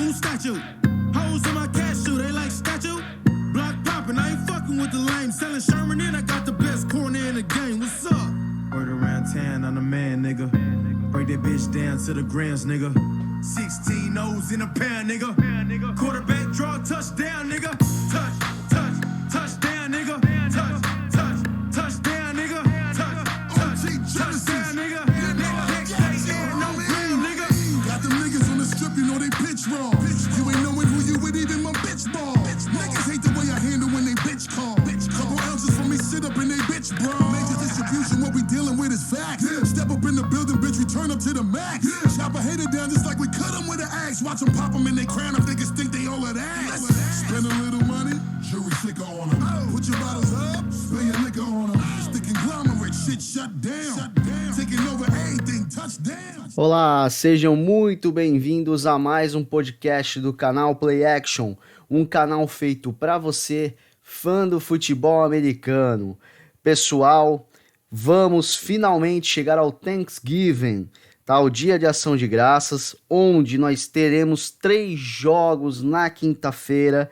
who statue? Hoes in my cashew, they like statue. Block poppin', I ain't fucking with the lame. Selling Sherman and I got the best corner in the game. What's up? Word around town, I'm the man, nigga. Break that bitch down to the grams, nigga. 16 O's in a pound, nigga. Quarterback draw, touchdown, nigga. Touchdown, nigga. Touchdown, nigga. Touchdown, nigga. Got them niggas on the strip, you know they pitch wrong. You ain't knowing who you with, even my bitch ball. Niggas hate the way I handle when they bitch call. Couple ounces for me, sit up in they bitch bro. Major distribution, what we dealing with is facts. Step up in the building, bitch, we turn up to the max. Chop a hater down just like we cut them with an axe. Watch them pop them in their crown if niggas think they all of that. Spend a little money, jury sticker on them. Put your bottles up, spill your liquor on them. Stick conglomerate, shit shut down. Taking over everything, touchdown. Olá, sejam muito bem-vindos a mais um podcast do canal Play Action, um canal feito para você, fã do futebol americano. Pessoal, vamos finalmente chegar ao Thanksgiving, tá? O Dia de Ação de Graças, onde nós teremos 3 jogos na quinta-feira,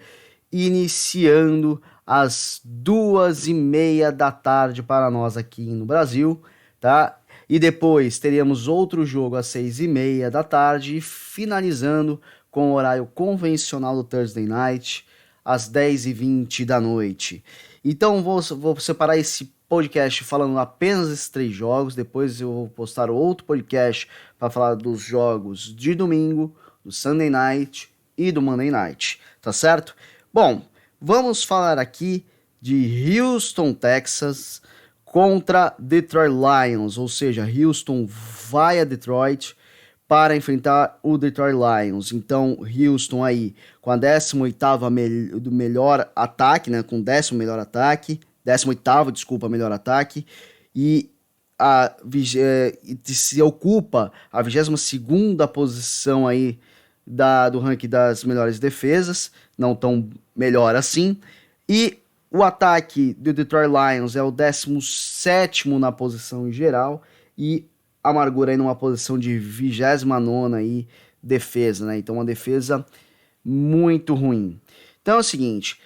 iniciando às 2:30 da tarde para nós aqui no Brasil, tá? E depois teríamos outro jogo às 6:30 da tarde e finalizando com o horário convencional do Thursday Night às 10:20 da noite. Então vou separar esse podcast falando apenas desses 3 jogos, depois eu vou postar outro podcast para falar dos jogos de domingo, do Sunday Night e do Monday Night, tá certo? Bom, vamos falar aqui de Houston, Texas, contra Detroit Lions, ou seja, Houston vai a Detroit para enfrentar o Detroit Lions. Então, Houston aí com a 18ª do melhor ataque, né, com o 10º melhor ataque, 18º, desculpa, melhor ataque, e se ocupa a 22ª posição aí do ranking das melhores defesas, não tão melhor assim, e o ataque do Detroit Lions é o 17º na posição em geral e amargura aí numa posição de 29ª aí defesa, né? Então uma defesa muito ruim. Então é o seguinte,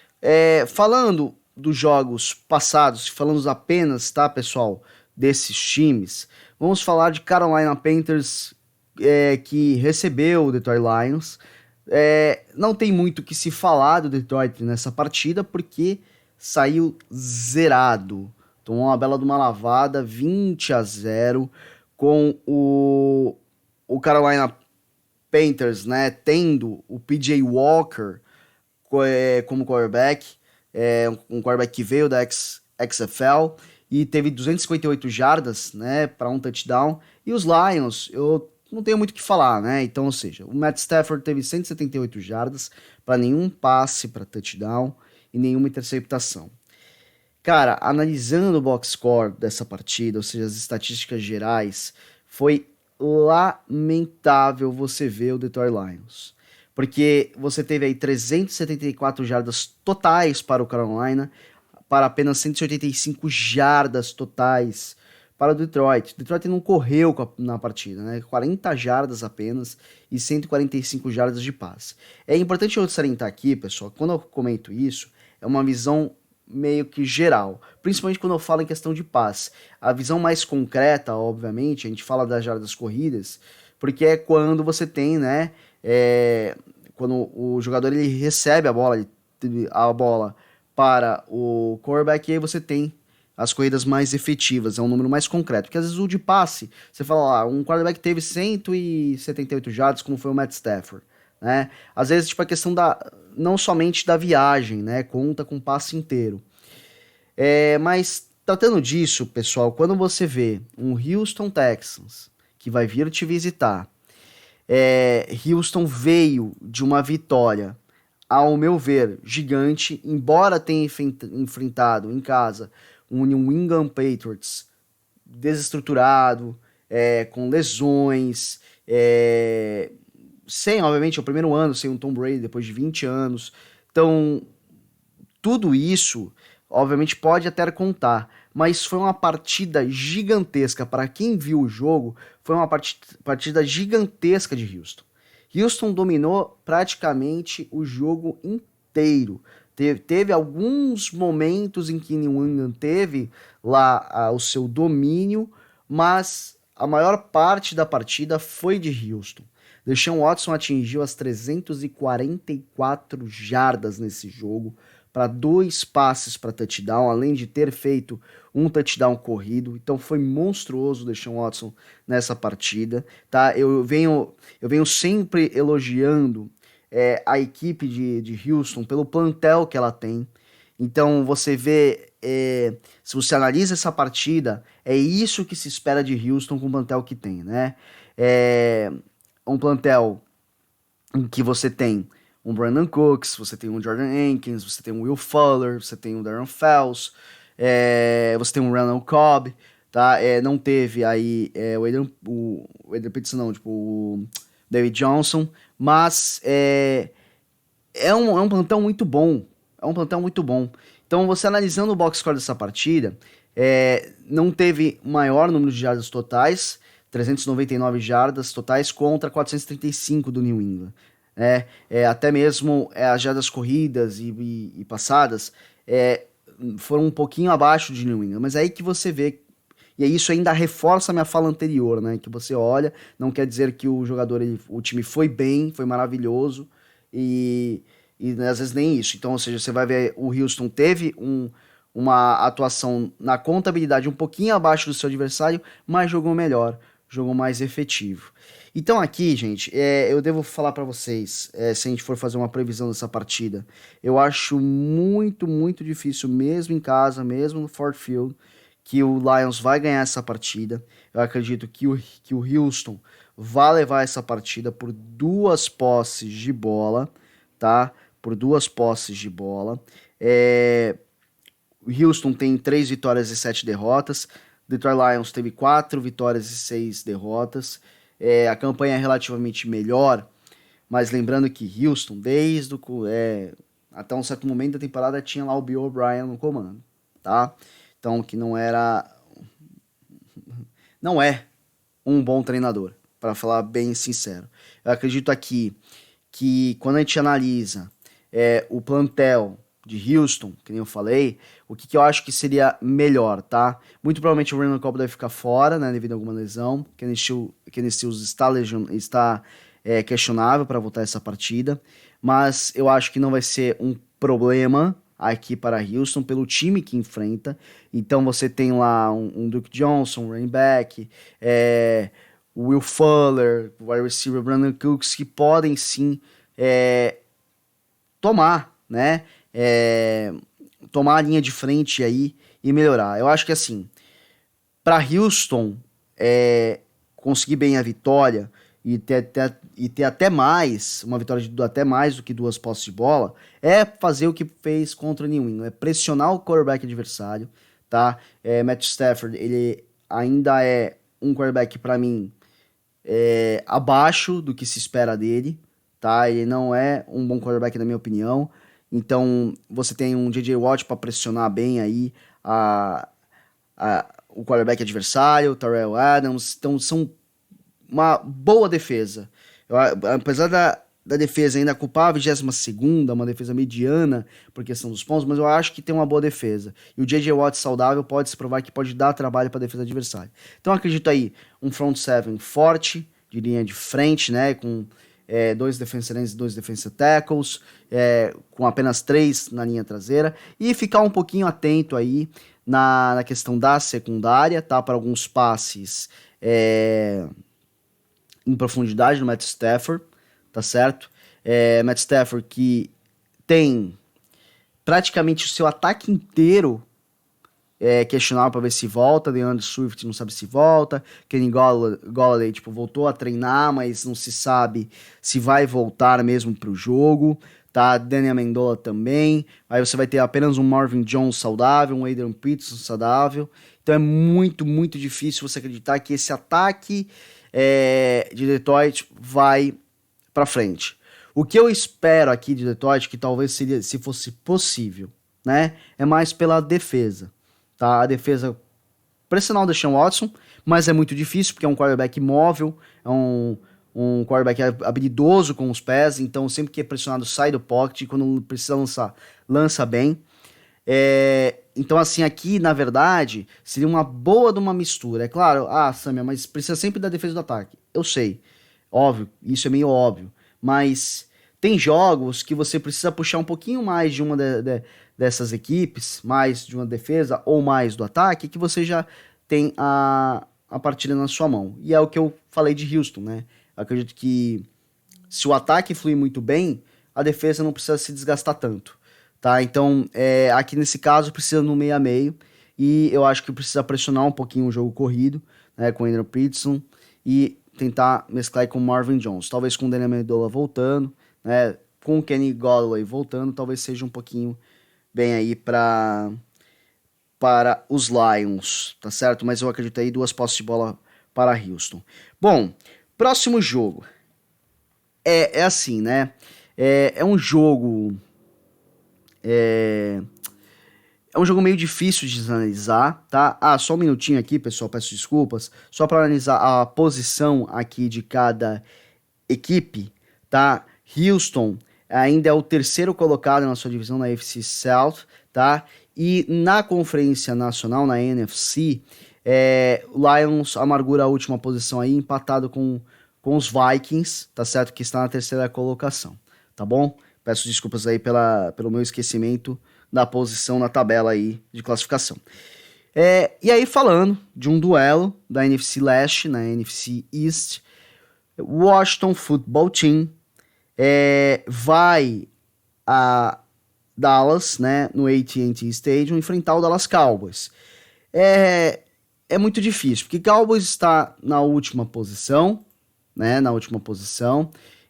falando dos jogos passados, falando apenas, tá, pessoal, desses times, vamos falar de Carolina Panthers, que recebeu o Detroit Lions. Não tem muito o que se falar do Detroit nessa partida, porque saiu zerado, tomou uma bela de uma lavada, 20-0, com o Carolina Panthers, né, tendo o P.J. Walker como quarterback, um quarterback que veio da XFL e teve 258 jardas, né, para um touchdown, e os Lions, eu não tenho muito o que falar, né, então, ou seja, o Matt Stafford teve 178 jardas para nenhum passe para touchdown e nenhuma interceptação. Cara, analisando o box score dessa partida, ou seja, as estatísticas gerais, foi lamentável você ver o Detroit Lions. Porque você teve aí 374 jardas totais para o Carolina, para apenas 185 jardas totais para o Detroit. Detroit não correu na partida, né? 40 jardas apenas e 145 jardas de passe. É importante eu salientar aqui, pessoal, quando eu comento isso, é uma visão meio que geral, principalmente quando eu falo em questão de passe. A visão mais concreta, obviamente, a gente fala das jardas corridas, porque é quando você tem, né, quando o jogador ele recebe a bola para o quarterback, e aí você tem as corridas mais efetivas, é um número mais concreto, porque às vezes o de passe, você fala lá, um quarterback teve 178 jardas, como foi o Matt Stafford, né? Às vezes, tipo, a questão não somente da viagem, né? Conta com o passe inteiro. Mas, tratando disso, pessoal, quando você vê um Houston Texans que vai vir te visitar, Houston veio de uma vitória, ao meu ver, gigante, embora tenha enfrentado em casa um New England Patriots desestruturado, com lesões, obviamente, é o primeiro ano sem um Tom Brady depois de 20 anos. Então, tudo isso, obviamente, pode até contar, mas foi uma partida gigantesca. Para quem viu o jogo, foi uma partida gigantesca de Houston. Houston dominou praticamente o jogo inteiro. Teve alguns momentos em que New England teve lá o seu domínio, mas a maior parte da partida foi de Houston. Deshaun Watson atingiu as 344 jardas nesse jogo, para 2 passes para touchdown, além de ter feito um touchdown corrido. Então foi monstruoso o Deshaun Watson nessa partida, tá? Eu venho sempre elogiando a equipe de Houston pelo plantel que ela tem. Então você vê, se você analisa essa partida, é isso que se espera de Houston com o plantel que tem, né? Um plantel em que você tem um Brandon Cooks, você tem um Jordan Hankins, você tem um Will Fuller, você tem um Darren Fells, você tem um Randall Cobb, tá? Não teve aí o Adrian Peterson, não, tipo o David Johnson, mas é um plantel muito bom, Então você analisando o box score dessa partida, não teve maior número de jardas totais, 399 jardas totais contra 435 do New England. Até mesmo as jardas corridas e passadas foram um pouquinho abaixo de New England, mas é aí que você vê, e isso ainda reforça a minha fala anterior, né, que você olha, não quer dizer que o time foi bem, foi maravilhoso, e às vezes nem isso. Então, ou seja, você vai ver, o Houston teve uma atuação na contabilidade um pouquinho abaixo do seu adversário, mas jogou melhor, jogou mais efetivo. Então aqui, gente, eu devo falar para vocês, se a gente for fazer uma previsão dessa partida, eu acho muito, muito difícil, mesmo em casa, mesmo no Ford Field, que o Lions vai ganhar essa partida. Eu acredito que o Houston vai levar essa partida por 2 posses de bola, tá? Por 2 posses de bola. O Houston tem 3 vitórias e 7 derrotas. Detroit Lions teve 4 vitórias e 6 derrotas. A campanha é relativamente melhor, mas lembrando que Houston, até um certo momento da temporada, tinha lá o Bill O'Brien no comando, tá? Então, que não é um bom treinador, para falar bem sincero. Eu acredito aqui que quando a gente analisa o plantel de Houston, que nem eu falei, o que eu acho que seria melhor, tá? Muito provavelmente o Randall Cobb deve ficar fora, né, devido a alguma lesão. Kenny Stills está questionável para voltar essa partida, mas eu acho que não vai ser um problema aqui para Houston pelo time que enfrenta. Então você tem lá um Duke Johnson, um running back, o Will Fuller, o wide receiver Brandon Cooks, que podem sim tomar, né? Tomar a linha de frente aí e melhorar. Eu acho que assim, para Houston conseguir bem a vitória e ter até mais, uma vitória de até mais do que 2 posses de bola, fazer o que fez contra o New England, pressionar o quarterback adversário, tá? Matt Stafford, ele ainda é um quarterback para mim abaixo do que se espera dele, tá? Ele não é um bom quarterback na minha opinião. Então você tem um J.J. Watt para pressionar bem aí o quarterback adversário, o Terrell Adams. Então são uma boa defesa. Apesar da defesa ainda culpar a 22ª, uma defesa mediana por questão dos pontos, mas eu acho que tem uma boa defesa. E o J.J. Watt saudável pode se provar que pode dar trabalho para a defesa adversária. Então eu acredito aí um front seven forte, de linha de frente, né, com 2 defensive ends e 2 defensive tackles, com apenas 3 na linha traseira, e ficar um pouquinho atento aí na questão da secundária, tá, para alguns passes em profundidade no Matt Stafford, tá certo? Matt Stafford que tem praticamente o seu ataque inteiro questionável para ver se volta. DeAndre Swift não sabe se volta. Kenny Golladay voltou a treinar, mas não se sabe se vai voltar mesmo para o jogo, tá? Daniel Amendola também. Aí você vai ter apenas um Marvin Jones saudável, um Adrian Peterson saudável. Então é muito, muito difícil você acreditar que esse ataque de Detroit vai para frente. O que eu espero aqui de Detroit, que talvez seria, se fosse possível, né, é mais pela defesa. Tá? A defesa pressionar o Deshaun Watson, mas é muito difícil, porque é um quarterback móvel, é um um quarterback habilidoso com os pés, então sempre que é pressionado sai do pocket, quando precisa lançar, lança bem. Então assim, aqui na verdade seria uma boa de uma mistura. É claro, Samia, mas precisa sempre da defesa do ataque. Eu sei, óbvio, isso é meio óbvio, mas tem jogos que você precisa puxar um pouquinho mais de uma dessas equipes, mais de uma defesa ou mais do ataque, que você já tem a partida na sua mão. E é o que eu falei de Houston, né? Eu acredito que se o ataque fluir muito bem, a defesa não precisa se desgastar tanto, tá? Então, aqui nesse caso, precisa no meio a meio, e eu acho que precisa pressionar um pouquinho o jogo corrido, né, com o Andrew Peterson, e tentar mesclar com o Marvin Jones, talvez com o Daniel Amendola voltando, né, com o Kenny Golladay voltando, talvez seja um pouquinho bem aí para os Lions, tá certo? Mas eu acredito aí 2 posses de bola para Houston. Bom, próximo jogo. É assim, né? É um jogo... É um jogo meio difícil de analisar, tá? Só um minutinho aqui, pessoal, peço desculpas. Só para analisar a posição aqui de cada equipe, tá? Houston ainda é o 3º colocado na sua divisão na AFC South, tá? E na Conferência Nacional, na NFC, Lions amargura a última posição aí, empatado com os Vikings, tá certo? Que está na 3ª colocação, tá bom? Peço desculpas aí pelo meu esquecimento da posição na tabela aí de classificação. E aí falando de um duelo da NFC Leste, na NFC East, Washington Football Team vai a Dallas, né, no AT&T Stadium, enfrentar o Dallas Cowboys. É muito difícil, porque Cowboys está na última posição, né,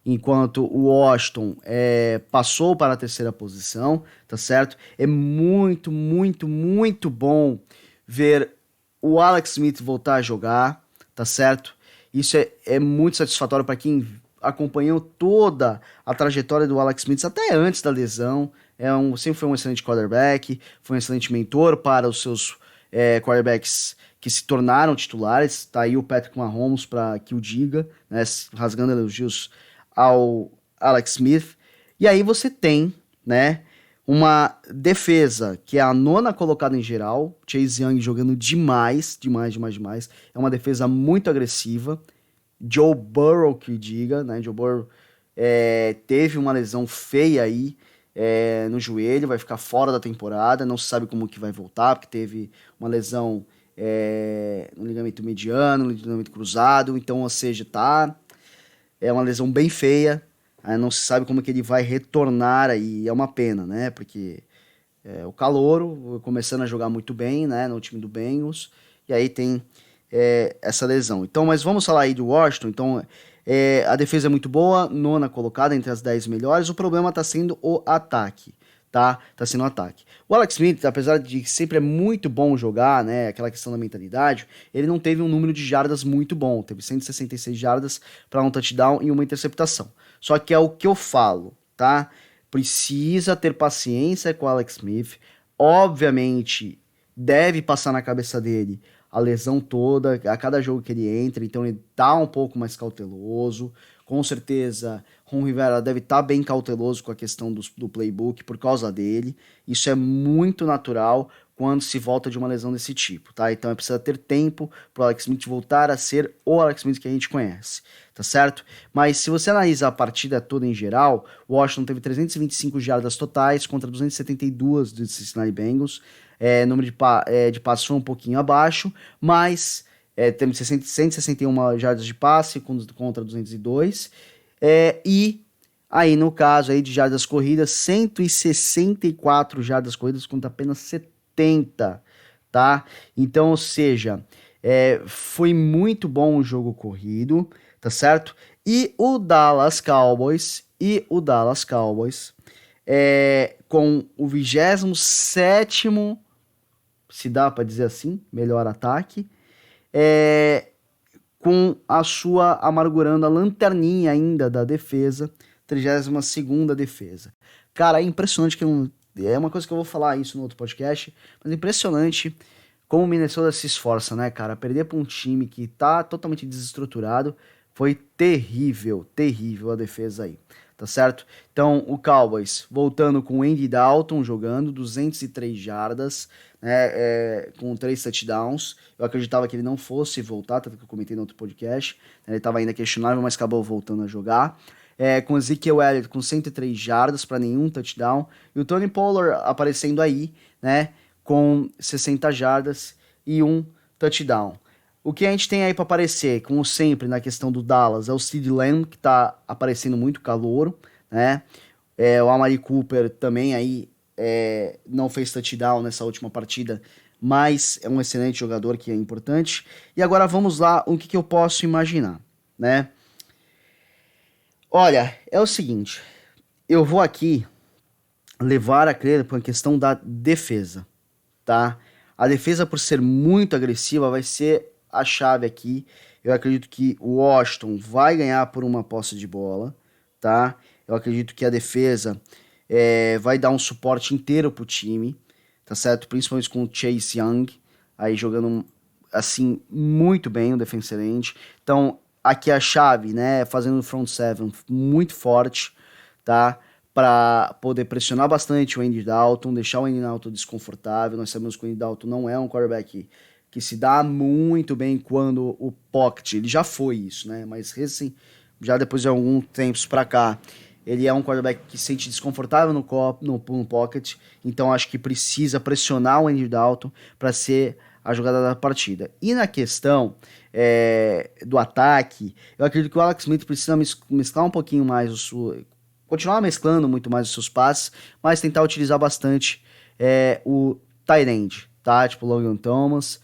enquanto o Washington passou para a 3ª posição, tá certo? É muito, muito, muito bom ver o Alex Smith voltar a jogar, tá certo? Isso é muito satisfatório para quem acompanhou toda a trajetória do Alex Smith, até antes da lesão. Sempre foi um excelente quarterback, foi um excelente mentor para os seus quarterbacks que se tornaram titulares. Tá aí o Patrick Mahomes para que o diga, né, rasgando elogios ao Alex Smith. E aí você tem, né, uma defesa que é a 9ª colocada em geral, Chase Young jogando demais. É uma defesa muito agressiva. Joe Burrow que diga, né? Joe Burrow teve uma lesão feia aí no joelho, vai ficar fora da temporada, não se sabe como que vai voltar, porque teve uma lesão no ligamento mediano, no ligamento cruzado, então, ou seja, é uma lesão bem feia, não se sabe como que ele vai retornar aí, é uma pena, né? Porque o calouro começando a jogar muito bem, né, no time do Bengals, e aí tem essa lesão. Então, mas vamos falar aí do Washington. Então, a defesa é muito boa, 9ª colocada entre as 10 melhores. O problema tá sendo o ataque, tá? Tá sendo o ataque. O Alex Smith, apesar de que sempre é muito bom jogar, né, aquela questão da mentalidade, ele não teve um número de jardas muito bom. Teve 166 jardas para um touchdown e uma interceptação. Só que é o que eu falo, tá? Precisa ter paciência com o Alex Smith. Obviamente, deve passar na cabeça dele a lesão toda, a cada jogo que ele entra, então ele tá um pouco mais cauteloso. Com certeza, Ron Rivera deve estar bem cauteloso com a questão do playbook por causa dele. Isso é muito natural quando se volta de uma lesão desse tipo, tá? Então precisa ter tempo para o Alex Smith voltar a ser o Alex Smith que a gente conhece, tá certo? Mas se você analisa a partida toda em geral, o Washington teve 325 jardas totais contra 272 do Cincinnati Bengals. Número de passes foi um pouquinho abaixo, mas temos 161 jardas de passe contra 202. E aí, no caso aí de jardas corridas, 164 jardas corridas contra apenas 70, tá? Então, ou seja, foi muito bom o jogo corrido, tá certo? E o Dallas Cowboys, com o 27º, se dá para dizer assim, melhor ataque, com a sua amargurando a lanterninha ainda da defesa, 32ª defesa. Cara, é impressionante é uma coisa que eu vou falar isso no outro podcast, mas é impressionante como o Minnesota se esforça, né, cara? Perder para um time que tá totalmente desestruturado Foi terrível a defesa aí, tá certo? Então, o Cowboys voltando com o Andy Dalton jogando, 203 jardas, né, com 3 touchdowns. Eu acreditava que ele não fosse voltar, tanto que eu comentei no outro podcast. Ele estava ainda questionável, mas acabou voltando a jogar. Com Ezekiel Elliott com 103 jardas para nenhum touchdown. E o Tony Pollard aparecendo aí, né, com 60 jardas e um touchdown. O que a gente tem aí para aparecer, como sempre na questão do Dallas, é o CeeDee Lamb, que tá aparecendo muito calouro, né? O Amari Cooper também aí não fez touchdown nessa última partida, mas é um excelente jogador que é importante. E agora vamos lá, o que eu posso imaginar, né? Olha, é o seguinte, eu vou aqui levar a crer por uma questão da defesa, tá? A defesa, por ser muito agressiva, vai ser a chave aqui. Eu acredito que o Washington vai ganhar por uma posse de bola, tá? Eu acredito que a defesa vai dar um suporte inteiro pro time, tá certo? Principalmente com o Chase Young, aí jogando, assim, muito bem o defensive end. Então, aqui a chave, né, fazendo o front seven muito forte, tá? Para poder pressionar bastante o Andy Dalton, deixar o Andy Dalton desconfortável. Nós sabemos que o Andy Dalton não é um quarterback que se dá muito bem quando o pocket, ele já foi isso, né? Mas assim, já depois de alguns tempos para cá, ele é um quarterback que se sente desconfortável no pocket, então acho que precisa pressionar o Andy Dalton para ser a jogada da partida. E na questão do ataque, eu acredito que o Alex Smith precisa mesclar um pouquinho mais continuar mesclando muito mais os seus passes, mas tentar utilizar bastante o tight end, tá? Tipo o Logan Thomas,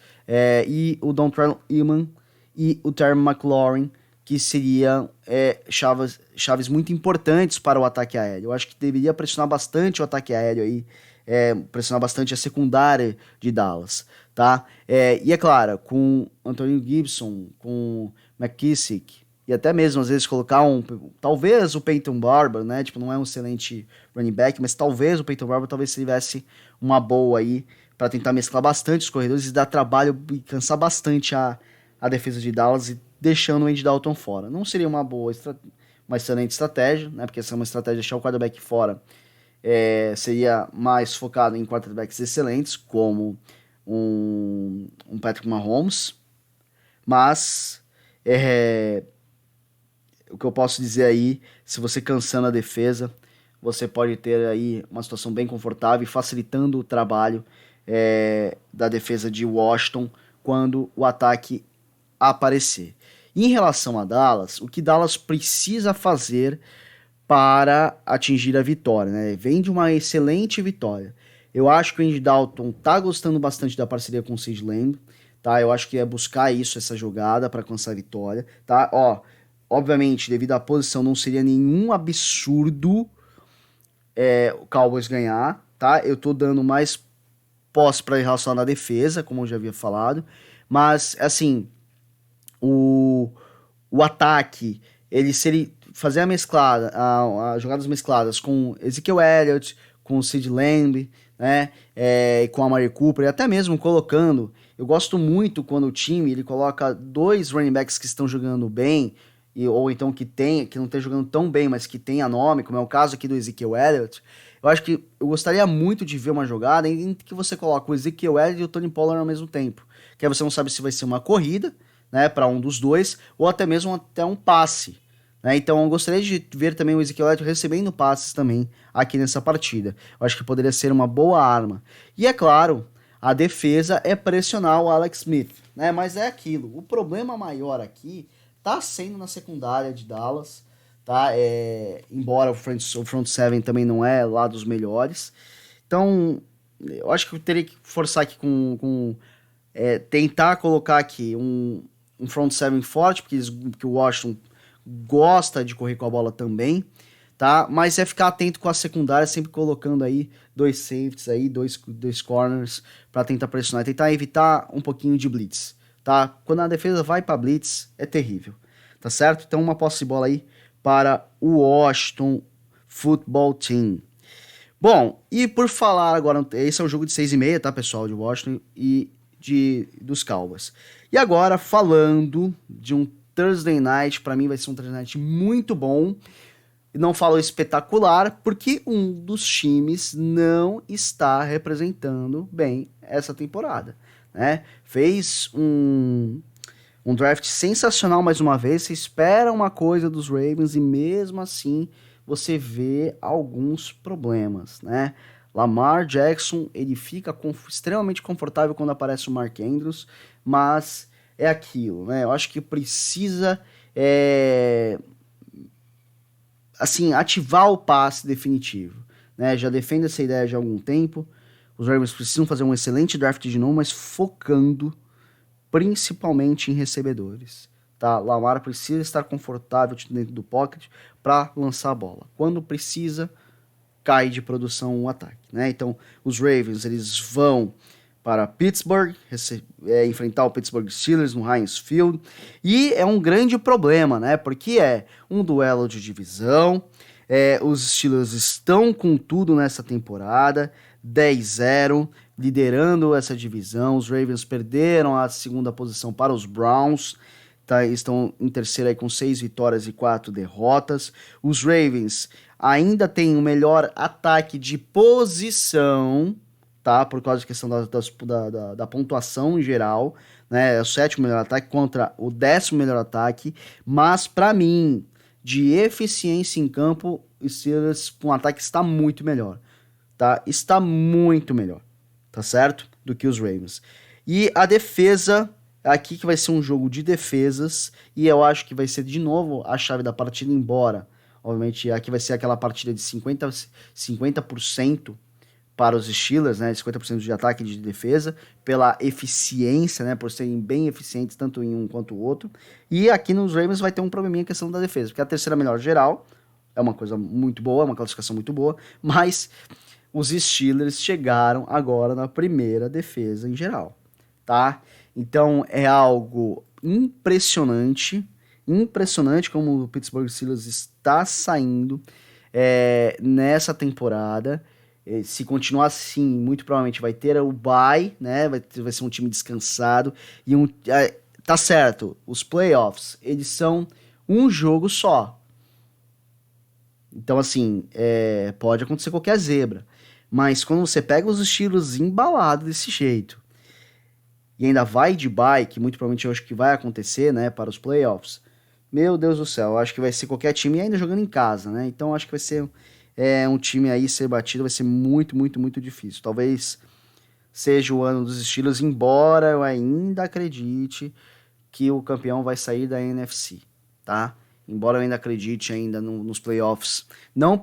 e o Dontrell Inman e o Terry McLaurin, que seriam chaves muito importantes para o ataque aéreo. Eu acho que deveria pressionar bastante o ataque aéreo aí, pressionar bastante a secundária de Dallas, tá? E é claro, com Antonio Gibson, com McKissick, e até mesmo às vezes colocar talvez o Peyton Barber, né? Tipo, não é um excelente running back, mas talvez o Peyton Barber talvez se tivesse uma boa aí para tentar mesclar bastante os corredores e dar trabalho e cansar bastante a defesa de Dallas e deixando o Andy Dalton fora. Não seria uma excelente estratégia, né? Porque essa é uma estratégia de deixar o quarterback fora. Seria mais focado em quarterbacks excelentes, como um Patrick Mahomes. Mas o que eu posso dizer aí, se você cansando a defesa, você pode ter aí uma situação bem confortável e facilitando o trabalho da defesa de Washington quando o ataque aparecer. Em relação a Dallas, o que Dallas precisa fazer para atingir a vitória, né? Vem de uma excelente vitória. Eu acho que o Andy Dalton tá gostando bastante da parceria com o CeeDee Lamb, tá? Eu acho que é buscar essa jogada para alcançar a vitória, tá? Obviamente, devido à posição, não seria nenhum absurdo o Cowboys ganhar, tá? Eu tô dando mais posse para relacionar na defesa, como eu já havia falado, mas, assim, o ataque, se ele fazer a mesclada, as jogadas mescladas com Ezekiel Elliott, com o CeeDee Lamb, né, com a Amari Cooper, e até mesmo colocando, eu gosto muito quando o time ele coloca 2 running backs que estão jogando bem, ou então que não estão jogando tão bem, mas que tenha nome, como é o caso aqui do Ezekiel Elliott. Eu acho que eu gostaria muito de ver uma jogada em que você coloca o Ezekiel Elliott e o Tony Pollard ao mesmo tempo, que aí você não sabe se vai ser uma corrida, né, para um dos dois, ou até mesmo um passe, né? Então eu gostaria de ver também o Ezekiel Elliott recebendo passes também aqui nessa partida. Eu acho que poderia ser uma boa arma. E é claro, a defesa é pressionar o Alex Smith, né? Mas é aquilo, o problema maior aqui tá sendo na secundária de Dallas, tá? Embora o front seven também não é lá dos melhores. Então, eu acho que eu teria que forçar aqui tentar colocar aqui um front seven forte, porque o Washington gosta de correr com a bola também, tá? Mas ficar atento com a secundária, sempre colocando aí 2 safeties aí, dois corners para tentar pressionar, tentar evitar um pouquinho de blitz, tá? Quando a defesa vai para blitz, é terrível, tá certo? Então uma posse de bola aí para o Washington Football Team. Bom, e por falar agora, esse é o jogo de 6:30, tá, pessoal, de Washington e dos Cowboys. E agora, falando de um Thursday Night, para mim vai ser um Thursday Night muito bom. Não falo espetacular, porque um dos times não está representando bem essa temporada, né? Fez um draft sensacional mais uma vez, você espera uma coisa dos Ravens e mesmo assim você vê alguns problemas, né? Lamar Jackson, ele fica extremamente confortável quando aparece o Mark Andrews, mas é aquilo, né? Eu acho que precisa assim, ativar o passe definitivo, né? Já defendo essa ideia de há algum tempo. Os Ravens precisam fazer um excelente draft de novo, mas focando principalmente em recebedores, tá? Lamar precisa estar confortável dentro do pocket para lançar a bola. Quando precisa, cai de produção o ataque, né? Então, os Ravens, eles vão para Pittsburgh, enfrentar o Pittsburgh Steelers no Heinz Field, e é um grande problema, né? Porque é um duelo de divisão, os Steelers estão com tudo nessa temporada, 10-0, liderando essa divisão. Os Ravens perderam a segunda posição para os Browns, tá? Estão em terceiro aí com 6 vitórias e 4 derrotas. Os Ravens ainda têm o melhor ataque de posição, tá? Por causa da questão da pontuação em geral, né? É o 7º melhor ataque contra o 10º melhor ataque, mas para mim, de eficiência em campo, o Steelers com um ataque está muito melhor, tá? Está muito melhor, tá certo? Do que os Ravens. E a defesa, aqui que vai ser um jogo de defesas, e eu acho que vai ser de novo a chave da partida, embora, obviamente, aqui vai ser aquela partida de 50% para os Steelers, né, 50% de ataque e de defesa, pela eficiência, né, por serem bem eficientes tanto em um quanto o outro. E aqui nos Ravens vai ter um probleminha em questão da defesa, porque a terceira melhor geral é uma coisa muito boa, uma classificação muito boa, mas os Steelers chegaram agora na primeira defesa em geral, tá? Então é algo impressionante como o Pittsburgh Steelers está saindo nessa temporada. Se continuar assim, muito provavelmente vai ter o bye, né? Vai ser um time descansado. E tá certo, os playoffs, eles são um jogo só. Então, assim, pode acontecer qualquer zebra. Mas quando você pega os estilos embalados desse jeito, e ainda vai de bye, que muito provavelmente eu acho que vai acontecer, né? Para os playoffs, meu Deus do céu, eu acho que vai ser qualquer time, e ainda jogando em casa, né? Então, eu acho que vai ser... um time aí ser batido vai ser muito, muito, muito difícil. Talvez seja o ano dos Steelers, embora eu ainda acredite que o campeão vai sair da NFC, tá? Embora eu ainda acredite ainda nos playoffs, não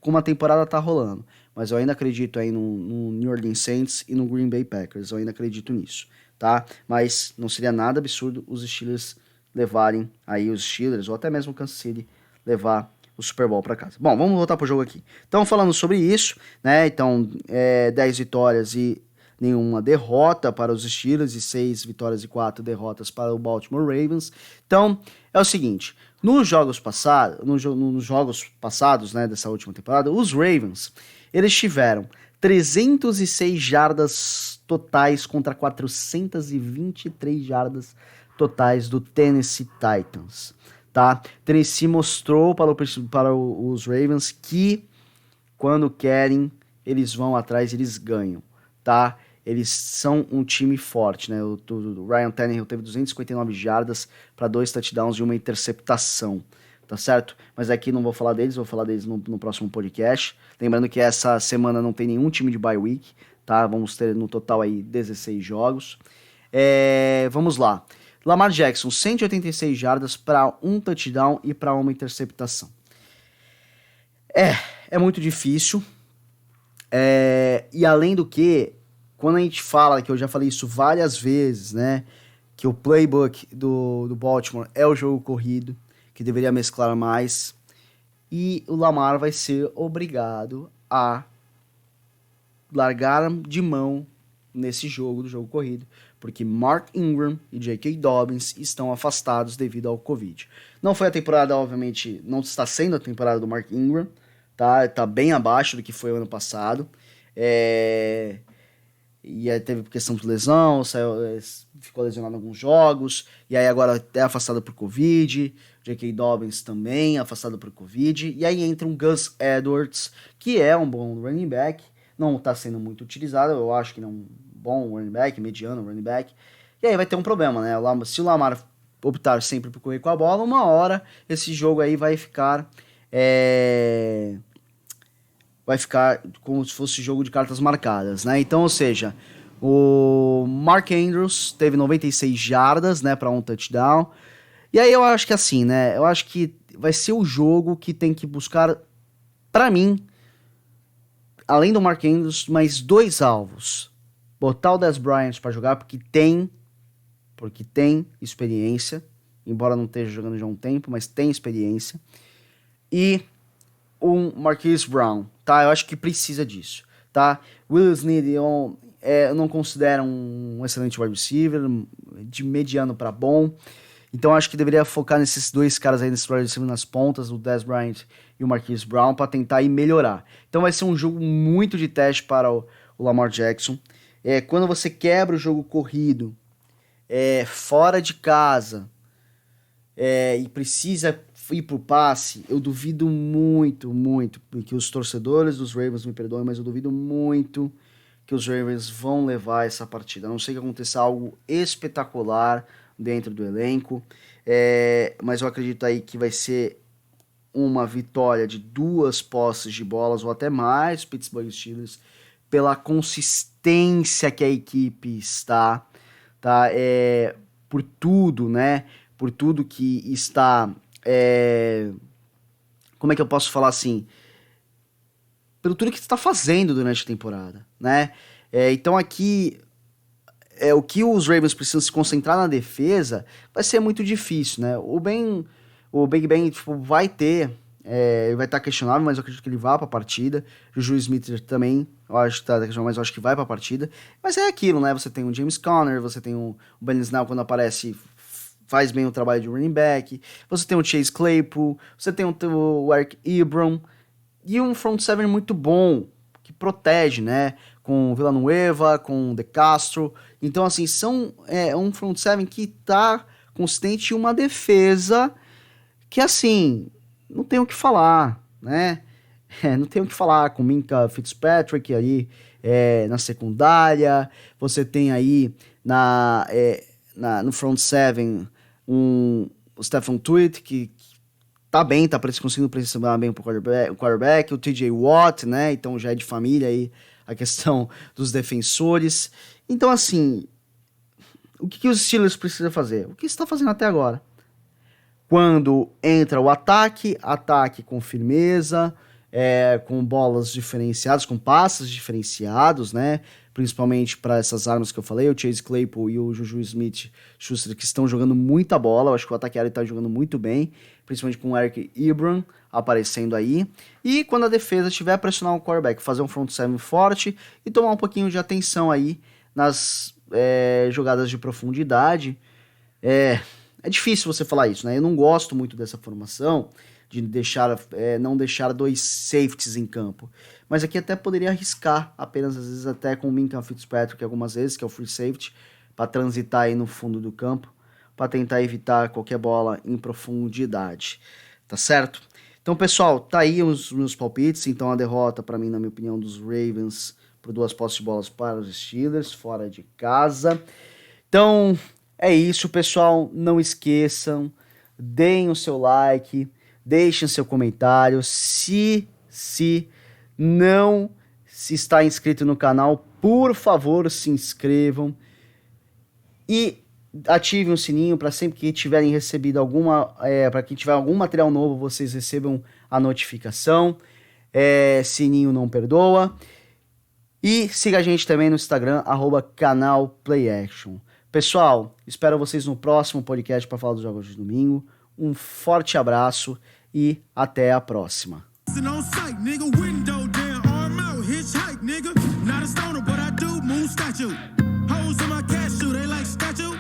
como a temporada tá rolando, mas eu ainda acredito aí no New Orleans Saints e no Green Bay Packers, eu ainda acredito nisso, tá? Mas não seria nada absurdo os Steelers levarem aí os Steelers, ou até mesmo o Kansas City levar o Super Bowl para casa. Bom, vamos voltar pro jogo aqui. Então, falando sobre isso, né? Então, 10 vitórias e nenhuma derrota para os Steelers e 6 vitórias e 4 derrotas para o Baltimore Ravens. Então, é o seguinte, nos jogos passados, né, dessa última temporada, os Ravens, eles tiveram 306 jardas totais contra 423 jardas totais do Tennessee Titans. Tá? Tennessee mostrou para os Ravens que quando querem, eles vão atrás, eles ganham, tá? Eles são um time forte, né? O Ryan Tannehill teve 259 jardas para 2 touchdowns e uma interceptação, tá certo? Mas aqui não vou falar deles, vou falar deles no próximo podcast. Lembrando que essa semana não tem nenhum time de bye week, tá? Vamos ter no total aí 16 jogos. Vamos lá. Lamar Jackson, 186 jardas para 1 touchdown e para 1 interceptação. É muito difícil. E além do que, quando a gente fala, que eu já falei isso várias vezes, né? Que o playbook do Baltimore é o jogo corrido, que deveria mesclar mais. E o Lamar vai ser obrigado a largar de mão nesse jogo, do jogo corrido, porque Mark Ingram e J.K. Dobbins estão afastados devido ao Covid. Não foi a temporada, obviamente, não está sendo a temporada do Mark Ingram, tá? Tá bem abaixo do que foi o ano passado. e aí teve questão de lesão, ficou lesionado em alguns jogos, e aí agora é afastado por Covid, J.K. Dobbins também afastado por Covid, e aí entra um Gus Edwards, que é um bom running back, não está sendo muito utilizado, eu acho que não é um bom running back, mediano running back, e aí vai ter um problema, né? Se o Lamar optar sempre por correr com a bola, uma hora esse jogo aí vai ficar como se fosse jogo de cartas marcadas, né? Então, ou seja, o Mark Andrews teve 96 jardas, né, para um touchdown. E aí eu acho que assim, né, eu acho que vai ser o jogo que tem que buscar, para mim, além do Mark Andrews, mais 2 alvos. Botar o Dez Bryant para jogar, porque tem experiência, embora não esteja jogando já há um tempo, mas tem experiência. E um Marquise Brown, tá? Eu acho que precisa disso, tá? Will Snead eu não considero um excelente wide receiver, de mediano para bom, então acho que deveria focar nesses 2 caras aí, nesses wide receivers nas pontas, o Dez Bryant e o Marquise Brown, para tentar ir melhorar. Então vai ser um jogo muito de teste para o Lamar Jackson. Quando você quebra o jogo corrido, fora de casa, e precisa ir pro passe, eu duvido muito, que os torcedores dos Ravens me perdoem, mas eu duvido muito que os Ravens vão levar essa partida. A não sei que aconteça algo espetacular dentro do elenco, mas eu acredito aí que vai ser uma vitória de 2 posses de bolas, ou até mais, Pittsburgh Steelers, pela consistência que a equipe está, tá? Por tudo, né? Por tudo que está... como é que eu posso falar assim? Pelo tudo que você está fazendo durante a temporada, né? Então aqui, o que os Ravens precisam se concentrar na defesa vai ser muito difícil, né? O Big Ben tipo, vai estar questionável, mas eu acredito que ele vai para a partida. Juju Smith também, eu acho que tá questionável, mas eu acho que vai para a partida. Mas é aquilo, né? Você tem o James Conner, você tem o Ben Snell quando aparece, faz bem o trabalho de running back, você tem o Chase Claypool, você tem o Eric Ebron, e um front seven muito bom, que protege, né, com o Villanueva, com o De Castro, então assim, são um front seven que tá consistente e uma defesa que assim, não tem o que falar, né, não tem o que falar, com Minkah Fitzpatrick aí na secundária, você tem aí no front seven o Stephen Tuitt, que tá bem, tá conseguindo pressionar bem pro quarterback, o TJ Watt, né, então já é de família aí a questão dos defensores. Então assim, o que os Steelers precisam fazer? O que está fazendo até agora? Quando entra o ataque com firmeza, com bolas diferenciadas, com passes diferenciados, né, principalmente para essas armas que eu falei, o Chase Claypool e o Juju Smith-Schuster, que estão jogando muita bola. Eu acho que o ataque aéreo está jogando muito bem, principalmente com o Eric Ebron aparecendo aí. E quando a defesa estiver pressionar o quarterback, fazer um front seven forte e tomar um pouquinho de atenção aí nas jogadas de profundidade. É difícil você falar isso, né? Eu não gosto muito dessa formação, de não deixar 2 safeties em campo. Mas aqui até poderia arriscar, apenas às vezes até com o Minkah Fitzpatrick algumas vezes, que é o free safety, para transitar aí no fundo do campo, para tentar evitar qualquer bola em profundidade, tá certo? Então, pessoal, tá aí os meus palpites. Então, a derrota, para mim, na minha opinião, dos Ravens por 2 posses de bolas para os Steelers, fora de casa. Então, é isso, pessoal. Não esqueçam, deem o seu like, deixem seu comentário. Se não se está inscrito no canal, por favor, se inscrevam e ativem o sininho para sempre que tiverem recebido para quem tiver algum material novo, vocês recebam a notificação. Sininho não perdoa. E siga a gente também no Instagram, @canalplayaction. Pessoal, espero vocês no próximo podcast para falar dos jogos de domingo. Um forte abraço e até a próxima. On sight, nigga, window down, arm out, hitchhike, nigga. Not a stoner, but I do moon statue. Hoes in my cashew, they like statue.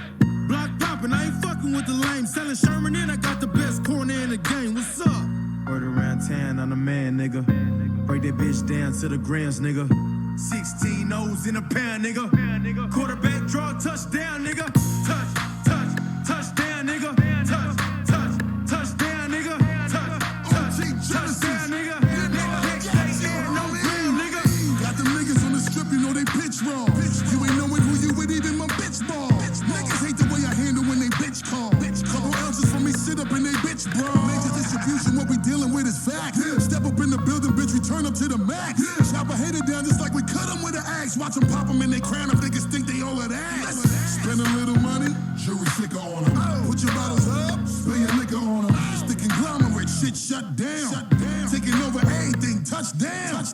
Block poppin', I ain't fucking with the lame. Selling Sherman and I got the best corner in the game. What's up? Word around town, I'm the man, nigga. Break that bitch down to the grams, nigga. 16 O's in a pound, nigga. Quarterback draw, touchdown, nigga. Touchdown, nigga. Touchdown, nigga. Touchdown, nigga. Got them niggas on the strip, you know they pitch wrong. You ain't knowing who you with, even my bitch ball. Niggas hate the way I handle when they bitch call. Couple ounces for me, sit up in they bitch bra. Major distribution, what we dealing with is fact. Step up in the building, bitch, we turn up to the max. Chop a hater down just like we cut them with an axe. Watch them pop them in they crown if niggas think they all of that. Spend a little money, jury sticker on them. Put your bottles up, spill your liquor on them. Stick conglomerate, shit shut down. Taking over everything, touchdown.